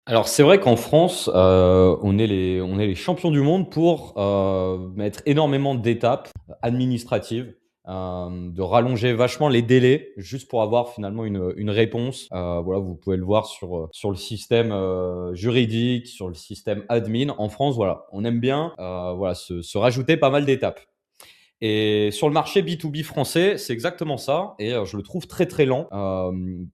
Alors c'est vrai qu'en France, on est les champions du monde pour, mettre énormément d'étapes administratives, de rallonger vachement les délais juste pour avoir finalement une réponse. Voilà, vous pouvez le voir sur le système, juridique, sur le système admin. En France, voilà, on aime bien, voilà, se rajouter pas mal d'étapes. Et sur le marché B2B français, c'est exactement ça et je le trouve très, très lent,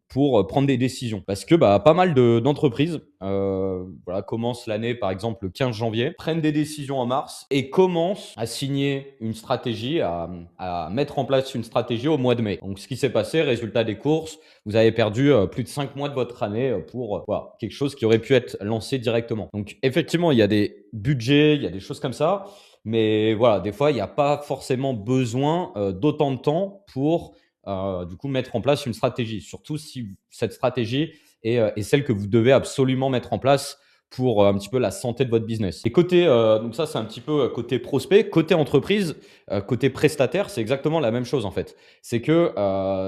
pour, prendre des décisions. Parce que, bah, pas mal d'entreprises, voilà, commencent l'année, par exemple, le 15 janvier, prennent des décisions en mars et commencent à signer une stratégie, à mettre en place une stratégie au mois de mai. Donc ce qui s'est passé, résultat des courses, vous avez perdu, plus de 5 mois de votre année, pour, voilà, quelque chose qui aurait pu être lancé directement. Donc effectivement, il y a des budgets, il y a des choses comme ça, mais voilà, des fois, il n'y a pas forcément besoin, d'autant de temps pour, du coup, mettre en place une stratégie. Surtout si cette stratégie est celle que vous devez absolument mettre en place pour, un petit peu la santé de votre business. Et côté, donc ça, c'est un petit peu, côté prospect. Côté entreprise, côté prestataire, c'est exactement la même chose, en fait. C'est que,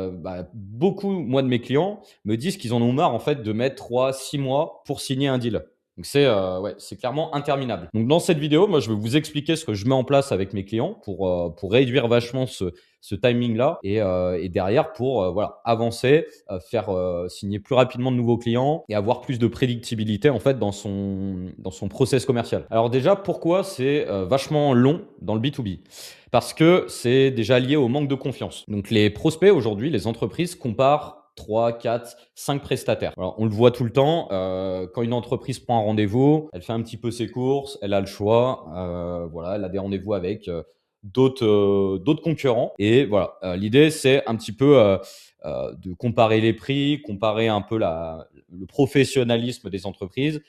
bah, beaucoup, moi, de mes clients me disent qu'ils en ont marre, en fait, de mettre 3, 6 mois pour signer un deal. Donc c'est, ouais, c'est clairement interminable. Donc dans cette vidéo, moi, je vais vous expliquer ce que je mets en place avec mes clients pour réduire vachement ce timing-là et derrière pour, voilà, avancer, faire, signer plus rapidement de nouveaux clients et avoir plus de prédictibilité, en fait, dans son process commercial. Alors déjà, pourquoi c'est, vachement long dans le B2B? Parce que c'est déjà lié au manque de confiance. Donc les prospects aujourd'hui, les entreprises comparent 3, 4, 5 prestataires. Alors, on le voit tout le temps, quand une entreprise prend un rendez-vous, elle fait un petit peu ses courses, elle a le choix, voilà, elle a des rendez-vous avec, d'autres concurrents et voilà, l'idée c'est un petit peu, de comparer les prix, comparer un peu le professionnalisme des entreprises.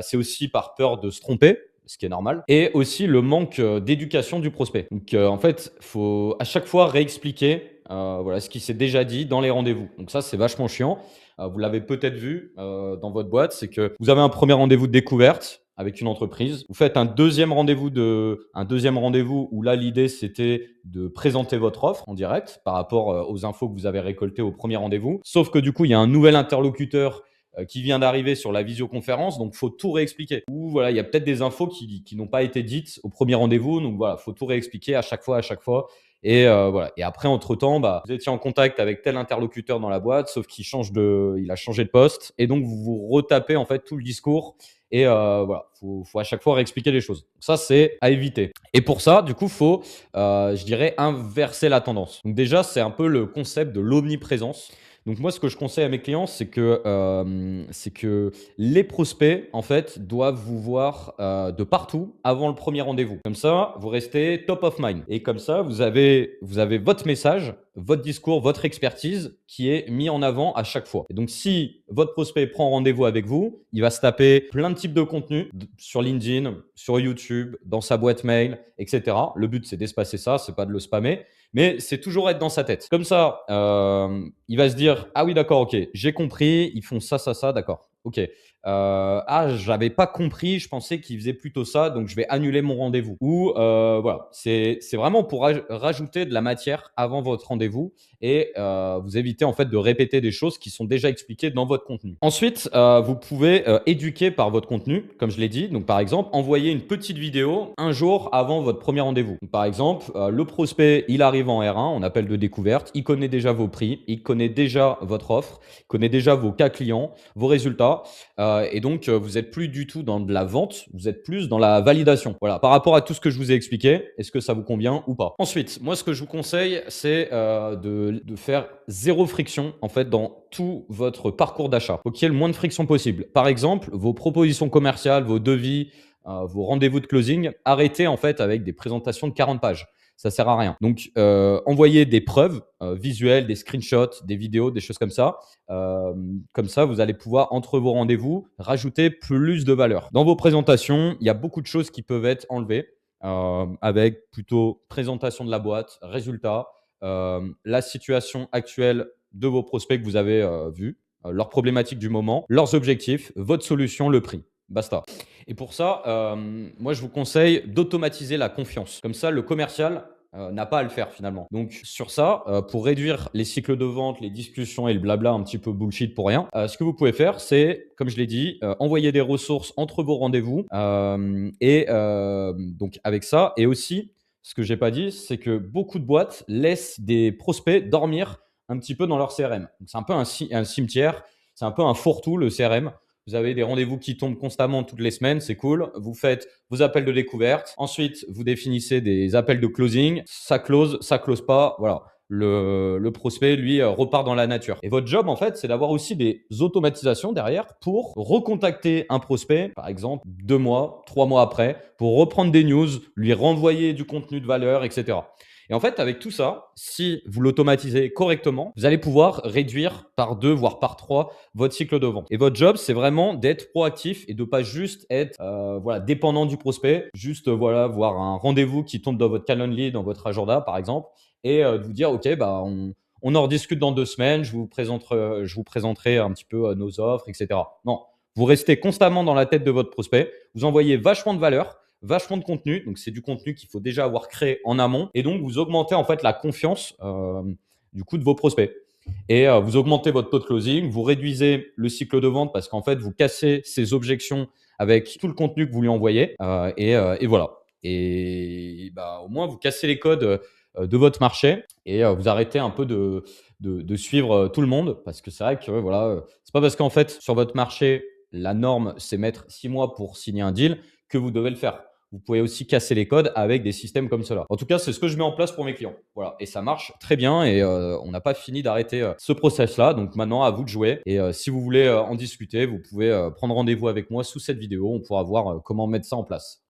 C'est aussi par peur de se tromper, ce qui est normal et aussi le manque, d'éducation du prospect. Donc, en fait, faut à chaque fois réexpliquer, voilà, ce qui s'est déjà dit dans les rendez-vous. Donc ça, c'est vachement chiant. Vous l'avez peut-être vu, dans votre boîte, c'est que vous avez un premier rendez-vous de découverte avec une entreprise. Vous faites un deuxième rendez-vous où là, l'idée, c'était de présenter votre offre en direct par rapport, aux infos que vous avez récoltées au premier rendez-vous. Sauf que du coup, il y a un nouvel interlocuteur, qui vient d'arriver sur la visioconférence, donc faut tout réexpliquer. Ou voilà, il y a peut-être des infos qui n'ont pas été dites au premier rendez-vous, donc voilà, faut tout réexpliquer à chaque fois et voilà. Et après, entre-temps, bah, vous étiez en contact avec tel interlocuteur dans la boîte, sauf il a changé de poste et donc vous vous retapez en fait tout le discours et voilà, faut à chaque fois réexpliquer les choses. Donc ça, c'est à éviter. Et pour ça, du coup, faut, je dirais, inverser la tendance. Donc déjà, c'est un peu le concept de l'omniprésence. Donc moi, ce que je conseille à mes clients, c'est que les prospects, en fait, doivent vous voir, de partout avant le premier rendez-vous. Comme ça, vous restez top of mind et comme ça, vous avez votre message, votre discours, votre expertise qui est mis en avant à chaque fois. Et donc si votre prospect prend rendez-vous avec vous, il va se taper plein de types de contenus sur LinkedIn, sur YouTube, dans sa boîte mail et cetera. Le but, c'est d'espacer ça, c'est pas de le spammer, mais c'est toujours être dans sa tête. Comme ça, il va se dire: «Ah oui, d'accord, OK, j'ai compris, ils font ça, ça, ça, d'accord. OK. Ah, j'avais pas compris, je pensais qu'ils faisaient plutôt ça, donc je vais annuler mon rendez-vous». Ou voilà, c'est vraiment pour rajouter de la matière avant votre rendez-vous et vous éviter en fait de répéter des choses qui sont déjà expliquées dans votre contenu. Ensuite, vous pouvez, éduquer par votre contenu, comme je l'ai dit. Donc par exemple, envoyer une petite vidéo un jour avant votre premier rendez-vous. Donc, par exemple, le prospect, il arrive en R1, on appelle de découverte, il connaît déjà vos prix, il connaît déjà votre offre, il connaît déjà vos cas clients, vos résultats, et donc vous êtes plus du tout dans de la vente, vous êtes plus dans la validation. Voilà, par rapport à tout ce que je vous ai expliqué, est-ce que ça vous convient ou pas? Ensuite, moi ce que je vous conseille, c'est de faire zéro friction en fait dans tout votre parcours d'achat. Faut qu'il y ait le moins de friction possible. Par exemple, vos propositions commerciales, vos devis, vos rendez-vous de closing, arrêtez en fait avec des présentations de 40 pages. Ça sert à rien. Donc, envoyez des preuves visuelles, des screenshots, des vidéos, des choses comme ça. Comme ça, vous allez pouvoir, entre vos rendez-vous, rajouter plus de valeur. Dans vos présentations, il y a beaucoup de choses qui peuvent être enlevées avec plutôt présentation de la boîte, résultats, la situation actuelle de vos prospects que vous avez vus, leurs problématiques du moment, leurs objectifs, votre solution, le prix. Basta. Et pour ça, moi, je vous conseille d'automatiser la confiance. Comme ça, le commercial, n'a pas à le faire finalement. Donc sur ça, pour réduire les cycles de vente, les discussions et le blabla un petit peu bullshit pour rien, ce que vous pouvez faire, c'est, comme je l'ai dit, envoyer des ressources entre vos rendez-vous, donc avec ça et aussi, ce que j'ai pas dit, c'est que beaucoup de boîtes laissent des prospects dormir un petit peu dans leur CRM. Donc c'est un peu un cimetière, c'est un peu un fourre-tout le CRM. Vous avez des rendez-vous qui tombent constamment toutes les semaines, c'est cool. Vous faites vos appels de découverte. Ensuite, vous définissez des appels de closing. Ça close pas. Voilà. Le prospect, lui, repart dans la nature. Et votre job, en fait, c'est d'avoir aussi des automatisations derrière pour recontacter un prospect, par exemple, 2 mois, 3 mois après, pour reprendre des news, lui renvoyer du contenu de valeur, etc. Et en fait, avec tout ça, si vous l'automatisez correctement, vous allez pouvoir réduire par 2, voire par 3 votre cycle de vente. Et votre job, c'est vraiment d'être proactif et de pas juste être voilà, dépendant du prospect, juste voilà, voir un rendez-vous qui tombe dans votre Calendly, dans votre agenda, par exemple, et de vous dire, OK, bah, on en rediscute dans 2 semaines, je vous présenterai un petit peu nos offres, etc. Non, vous restez constamment dans la tête de votre prospect, vous envoyez vachement de valeur, vachement de contenu. Donc, c'est du contenu qu'il faut déjà avoir créé en amont. Et donc, vous augmentez en fait la confiance du coup de vos prospects. Et vous augmentez votre taux de closing, vous réduisez le cycle de vente parce qu'en fait, vous cassez ces objections avec tout le contenu que vous lui envoyez. Et voilà. Et bah, au moins, vous cassez les codes de votre marché et vous arrêtez un peu de suivre tout le monde parce que c'est vrai que voilà, c'est pas parce qu'en fait, sur votre marché, la norme, c'est mettre 6 mois pour signer un deal que vous devez le faire. Vous pouvez aussi casser les codes avec des systèmes comme cela. En tout cas, c'est ce que je mets en place pour mes clients. Voilà. Et ça marche très bien et on n'a pas fini d'arrêter ce process-là. Donc maintenant, à vous de jouer. Et si vous voulez en discuter, vous pouvez prendre rendez-vous avec moi sous cette vidéo. On pourra voir comment mettre ça en place.